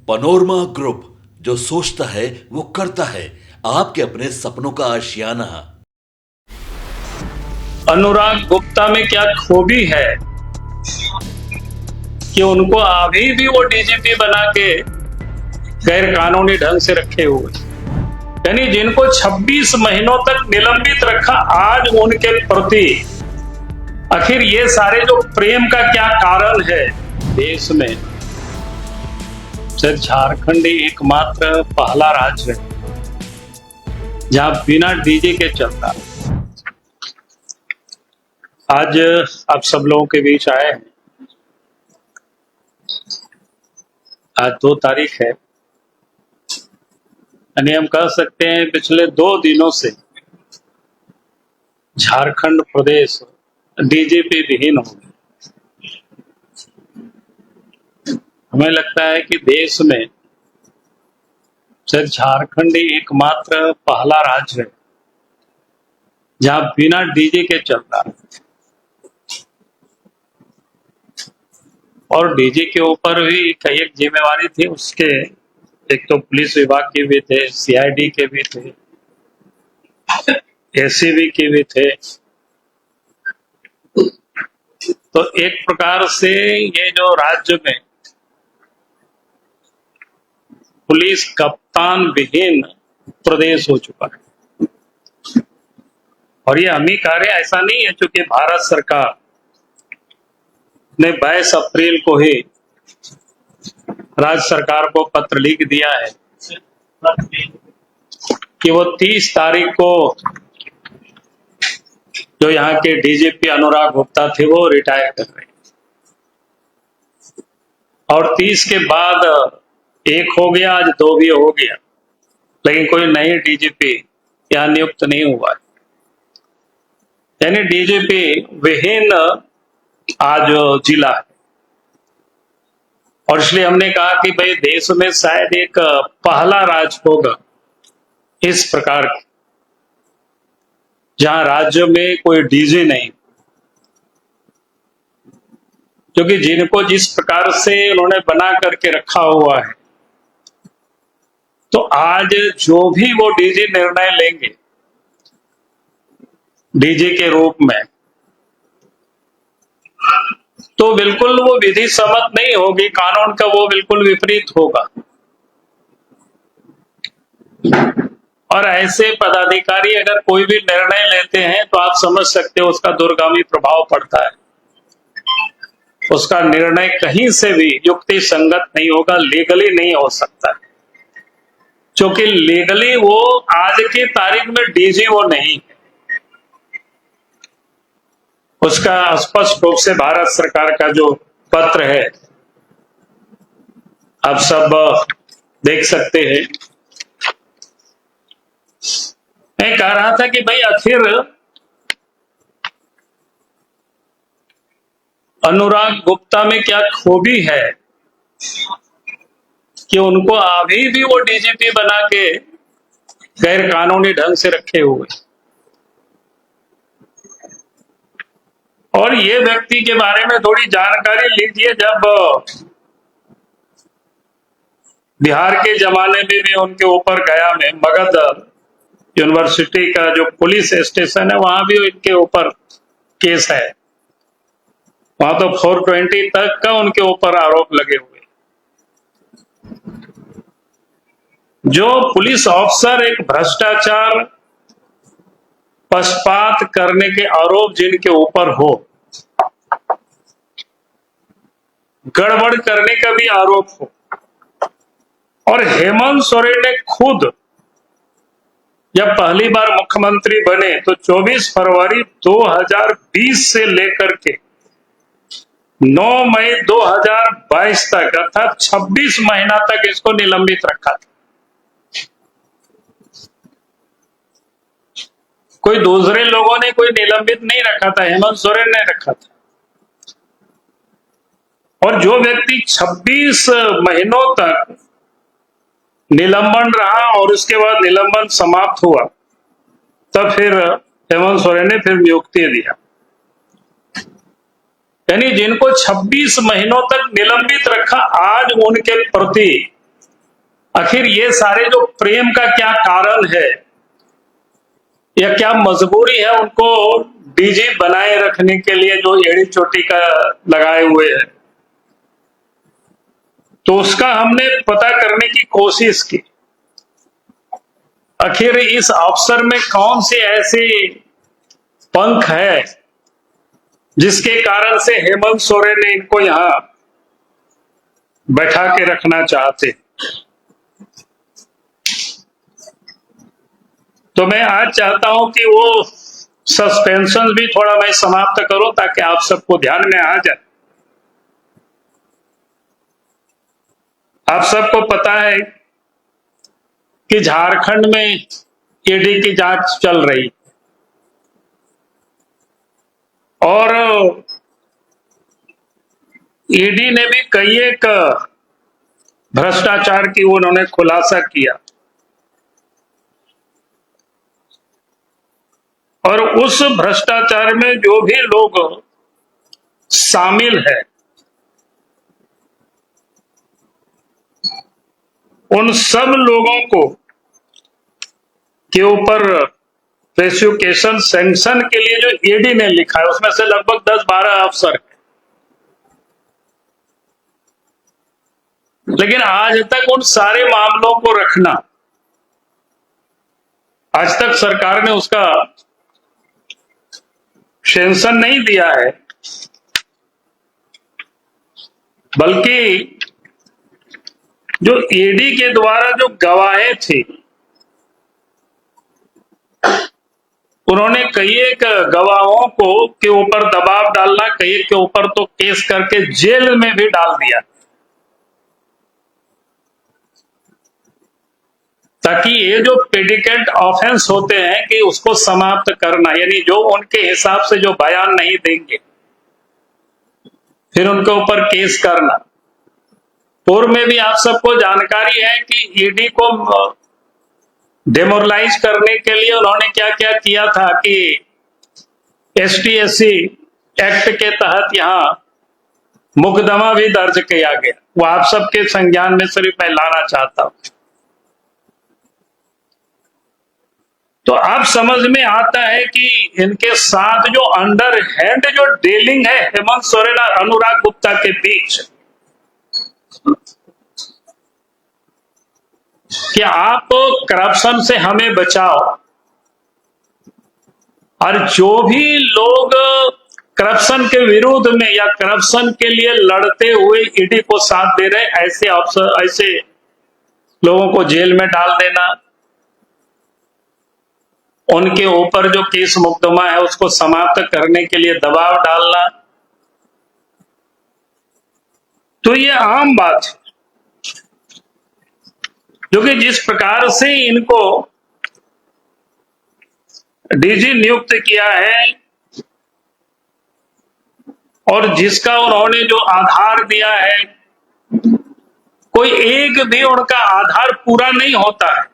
Panorama group, जो सोचता है वो करता है। आपके अपने सपनों का आशियाना। अनुराग गुप्ता में क्या खूबी है कि उनको अभी भी वो डीजीपी बना के गैर कानूनी ढंग से रखे हुए, यानी जिनको 26 महीनों तक निलंबित रखा, आज उनके प्रति आखिर ये सारे जो प्रेम का क्या कारण है देश में। सिर्फ झारखंड ही एकमात्र पहला राज्य है जहां बिना डीजे के चलता। आज आप सब लोगों के बीच आए हैं। आज 2 तारीख है, यानी हम कह सकते हैं पिछले 2 दिनों से झारखंड प्रदेश डीजीपी विहीन हो गया। हमें लगता है कि देश में सिर्फ झारखंड ही एकमात्र पहला राज्य है जहां बिना डीजे के चलता है। और डीजे के ऊपर भी कई एक जिम्मेवारी थी उसके, एक तो पुलिस विभाग के भी थे, सीआईडी के भी थे, एसीबी के भी थे। तो एक प्रकार से ये जो राज्य में पुलिस कप्तान विहीन प्रदेश हो चुका है। और ये हम ही कह रहे हैं, ऐसा नहीं है, क्योंकि भारत सरकार ने 22 अप्रैल को ही राज्य सरकार को पत्र लिख दिया है कि वो 30 तारीख को जो यहाँ के डीजीपी अनुराग गुप्ता थे वो रिटायर कर रहे हैं। और 30 के बाद 1 हो गया, आज 2 भी हो गया, लेकिन कोई नई डीजीपी यहाँ नियुक्त नहीं हुआ है। यानी डीजीपी विहीन आज जिला है। और इसलिए हमने कहा कि भाई देश में शायद एक पहला राज्य होगा इस प्रकार की, जहां राज्य में कोई डीजे नहीं, क्योंकि जिनको जिस प्रकार से उन्होंने बना करके रखा हुआ है, तो आज जो भी वो डीजे निर्णय लेंगे डीजे के रूप में, तो बिल्कुल वो विधि सम्मत नहीं होगी, कानून का वो बिल्कुल विपरीत होगा। और ऐसे पदाधिकारी अगर कोई भी निर्णय लेते हैं तो आप समझ सकते हो उसका दूरगामी प्रभाव पड़ता है। उसका निर्णय कहीं से भी युक्ति संगत नहीं होगा, लीगली नहीं हो सकता, क्योंकि लीगली वो आज की तारीख में डीजी वो नहीं है। उसका स्पष्ट रूप से भारत सरकार का जो पत्र है आप सब देख सकते हैं। मैं कह रहा था कि भाई आखिर अनुराग गुप्ता में क्या खूबी है कि उनको अभी भी वो डीजीपी बना के गैर कानूनी ढंग से रखे हुए। और ये व्यक्ति के बारे में थोड़ी जानकारी लीजिए। जब बिहार के जमाने में भी उनके ऊपर गया में मगध यूनिवर्सिटी का जो पुलिस स्टेशन है, वहां भी इनके ऊपर केस है। वहां तो 420 तक का उनके ऊपर आरोप लगे हुए। जो पुलिस अफसर एक भ्रष्टाचार, पक्षपात करने के आरोप जिनके ऊपर हो, गड़बड़ करने का भी आरोप हो, और हेमंत सोरेन ने खुद जब पहली बार मुख्यमंत्री बने तो 24 फरवरी 2020 से लेकर के 9 मई 2022 तक, अर्थात 26 महीना तक इसको निलंबित रखा था। कोई दूसरे लोगों ने कोई निलंबित नहीं रखा था, हेमंत सोरेन ने रखा था। और जो व्यक्ति 26 महीनों तक निलंबन रहा और उसके बाद निलंबन समाप्त हुआ, तब फिर हेमंत सोरेन ने फिर नियुक्ति दिया। यानी जिनको 26 महीनों तक निलंबित रखा, आज उनके प्रति आखिर ये सारे जो प्रेम का क्या कारण है या क्या मजबूरी है उनको डीजी बनाए रखने के लिए, जो एड़ी चोटी का लगाए हुए है। तो उसका हमने पता करने की कोशिश की। आखिर इस अफसर में कौन से ऐसे पंख है जिसके कारण से हेमंत सोरेन ने इनको यहां बैठा के रखना चाहते। तो मैं आज चाहता हूं कि वो सस्पेंशन भी थोड़ा मैं समाप्त करूं ताकि आप सबको ध्यान में आ जाए। आप सबको पता है कि झारखंड में ईडी की जांच चल रही और ईडी ने भी कई एक भ्रष्टाचार की उन्होंने खुलासा किया और उस भ्रष्टाचार में जो भी लोग शामिल है उन सब लोगों को के ऊपर प्रोसिक्यूशन सैंक्शन के लिए जो ईडी ने लिखा है उसमें से लगभग 10-12 अफसर है। लेकिन आज तक उन सारे मामलों को रखना, आज तक सरकार ने उसका सैंक्शन नहीं दिया है, बल्कि जो ईडी के द्वारा जो गवाहें थी उन्होंने कई एक गवाहों को के ऊपर दबाव डालना, कई के ऊपर तो केस करके जेल में भी डाल दिया ताकि ये जो प्रेडिकेट ऑफेंस होते हैं कि उसको समाप्त करना, यानी जो उनके हिसाब से जो बयान नहीं देंगे फिर उनके ऊपर केस करना। पूर्व में भी आप सबको जानकारी है कि ईडी को डेमोरलाइज करने के लिए उन्होंने क्या क्या किया था कि ST/SC एक्ट के तहत यहां मुकदमा भी दर्ज किया गया। वो आप सबके संज्ञान में सिर्फ मैं लाना चाहता हूं। तो अब समझ में आता है कि इनके साथ जो अंडर हैंड जो डीलिंग है हेमंत सोरेन और अनुराग गुप्ता के बीच, कि आप करप्शन से हमें बचाओ और जो भी लोग करप्शन के विरोध में या करप्शन के लिए लड़ते हुए ईडी को साथ दे रहे ऐसे अफसर, ऐसे लोगों को जेल में डाल देना, उनके ऊपर जो केस मुकदमा है उसको समाप्त करने के लिए दबाव डालना, तो ये आम बात है। जो कि जिस प्रकार से इनको डीजी नियुक्त किया है और जिसका उन्होंने जो आधार दिया है, कोई एक भी उनका आधार पूरा नहीं होता है।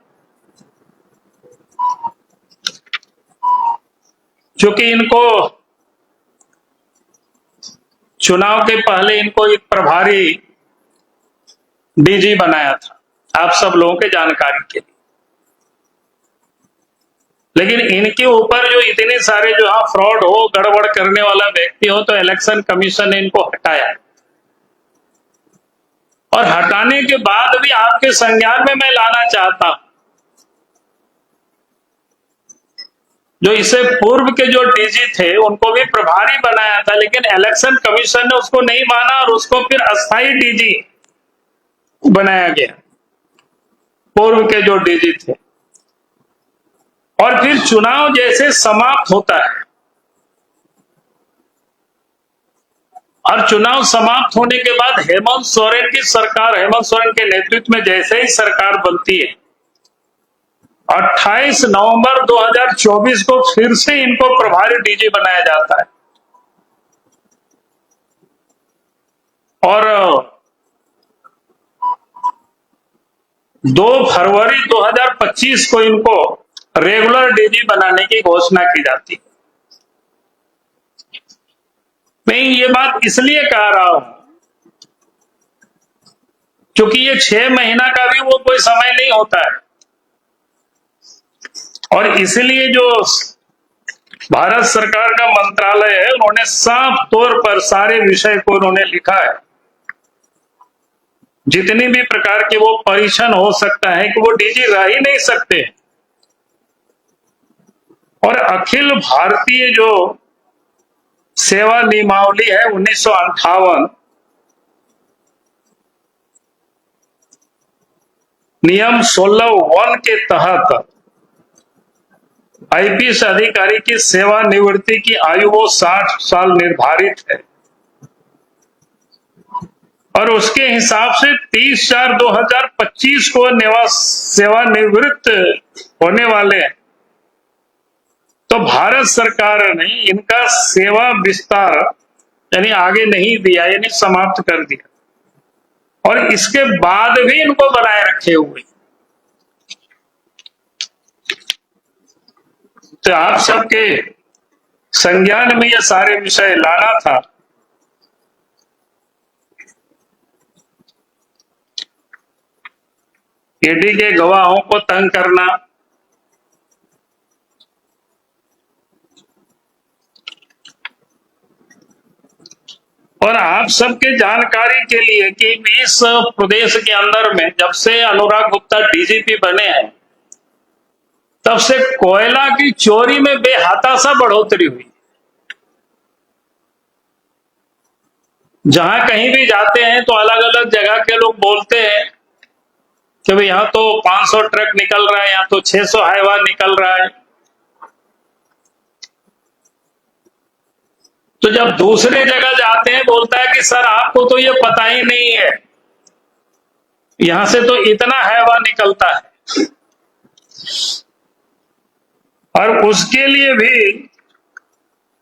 क्योंकि इनको चुनाव के पहले इनको एक प्रभारी डीजी बनाया था, आप सब लोगों के जानकारी के लिए। लेकिन इनके ऊपर जो इतने सारे जो फ्रॉड हो, गड़बड़ करने वाला व्यक्ति हो, तो इलेक्शन कमीशन ने इनको हटाया और हटाने के बाद भी आपके संज्ञान में मैं लाना चाहता हूं, जो इससे पूर्व के जो डीजी थे उनको भी प्रभारी बनाया था, लेकिन इलेक्शन कमीशन ने उसको नहीं माना और उसको फिर अस्थायी डीजी बनाया गया, पूर्व के जो डीजी थे। और फिर चुनाव जैसे समाप्त होता है और चुनाव समाप्त होने के बाद हेमंत सोरेन की सरकार, हेमंत सोरेन के नेतृत्व में जैसे ही सरकार बनती है, 28 नवंबर 2024 को फिर से इनको प्रभारी डीजी बनाया जाता है और 2 फरवरी 2025 को इनको रेगुलर डीजी बनाने की घोषणा की जाती है। मैं ये बात इसलिए कह रहा हूं क्योंकि ये 6 महीना का भी वो कोई समय नहीं होता है। और इसलिए जो भारत सरकार का मंत्रालय है, उन्होंने साफ तौर पर सारे विषय को उन्होंने लिखा है। जितनी भी प्रकार के वो परीक्षण हो सकता है कि वो डीजी रह ही नहीं सकते। और अखिल भारतीय जो सेवा नियमावली है 1958, नियम 16(1) के तहत आईपीएस अधिकारी की सेवानिवृत्ति की आयु वो 60 साल निर्धारित है। और उसके हिसाब से 30/4/2025 को सेवानिवृत्त होने वाले हैं। तो भारत सरकार ने इनका सेवा विस्तार यानी आगे नहीं दिया, यानी समाप्त कर दिया, और इसके बाद भी इनको बनाए रखे हुए। तो आप सबके संज्ञान में ये सारे विषय लाना था। ईडी के गवाहों को तंग करना, और आप सबके जानकारी के लिए कि इस प्रदेश के अंदर में जब से अनुराग गुप्ता डीजीपी बने हैं, तब से कोयला की चोरी में बेहताशा बढ़ोतरी हुई। जहां कहीं भी जाते हैं तो अलग अलग जगह के लोग बोलते हैं कि भाई यहां तो 500 ट्रक निकल रहा है, यहां तो 600 हाईवा निकल रहा है। तो जब दूसरे जगह जाते हैं बोलता है कि सर आपको तो ये पता ही नहीं है, यहां से तो इतना हाईवा निकलता है। और उसके लिए भी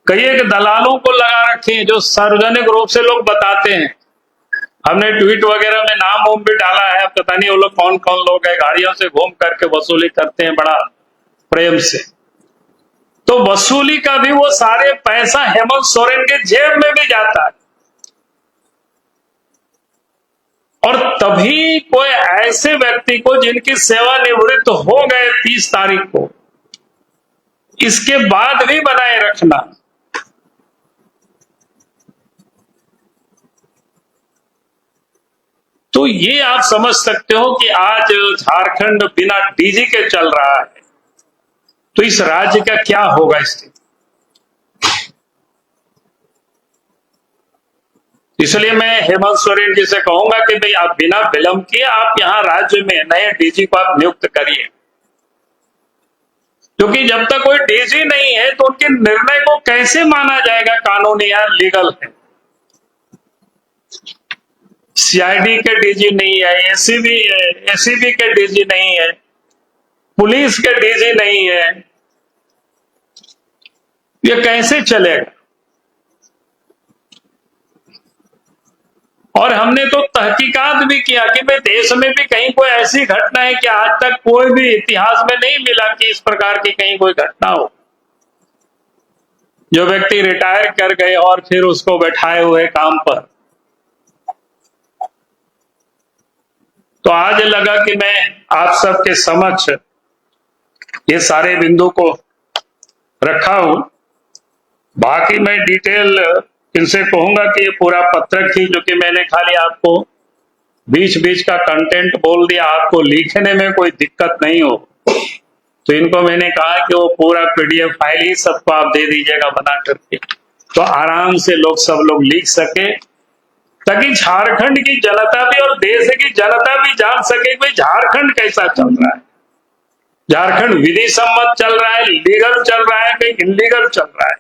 कई एक दलालों को लगा रखे हैं जो सार्वजनिक रूप से लोग बताते हैं। हमने ट्वीट वगैरह में नाम वाम भी डाला है, पता नहीं वो लोग कौन कौन लोग हैं, गाड़ियों से घूम करके वसूली करते हैं बड़ा प्रेम से। तो वसूली का भी वो सारे पैसा हेमंत सोरेन के जेब में भी जाता है। और तभी कोई ऐसे व्यक्ति को जिनकी सेवानिवृत्त हो गए 30 तारीख को, इसके बाद भी बनाए रखना, तो ये आप समझ सकते हो कि आज झारखंड बिना डीजी के चल रहा है, तो इस राज्य का क्या होगा स्थिति। इसलिए मैं हेमंत सोरेन जी से कहूंगा कि भाई आप बिना विलंब किए आप यहां राज्य में नए डीजी को आप नियुक्त करिए, क्योंकि जब तक कोई डीजी नहीं है तो उनके निर्णय को कैसे माना जाएगा, कानूनी या लीगल है। सीआईडी के डीजी नहीं है, एसीबी के डीजी नहीं है, पुलिस के डीजी नहीं है, ये कैसे चलेगा। और हमने तो तहकीकात भी किया कि भाई देश में भी कहीं कोई ऐसी घटना है कि आज तक कोई भी इतिहास में नहीं मिला कि इस प्रकार की कहीं कोई घटना हो, जो व्यक्ति रिटायर कर गए और फिर उसको बैठाए हुए काम पर। तो आज लगा कि मैं आप सबके समक्ष ये सारे बिंदु को रखा हूं। बाकी मैं डिटेल इनसे कहूंगा कि ये पूरा पत्रक ही, जो कि मैंने खाली आपको बीच बीच का कंटेंट बोल दिया, आपको लिखने में कोई दिक्कत नहीं हो, तो इनको मैंने कहा कि वो पूरा पीडीएफ फाइल ही सबको आप दे दीजिएगा बना करके, तो आराम से सब लोग लिख सके, ताकि झारखंड की जनता भी और देश की जनता भी जान सके कि झारखंड कैसा चल रहा है। झारखंड विधि सम्मत चल रहा है, लीगल चल रहा है, कहीं इलीगल चल रहा है।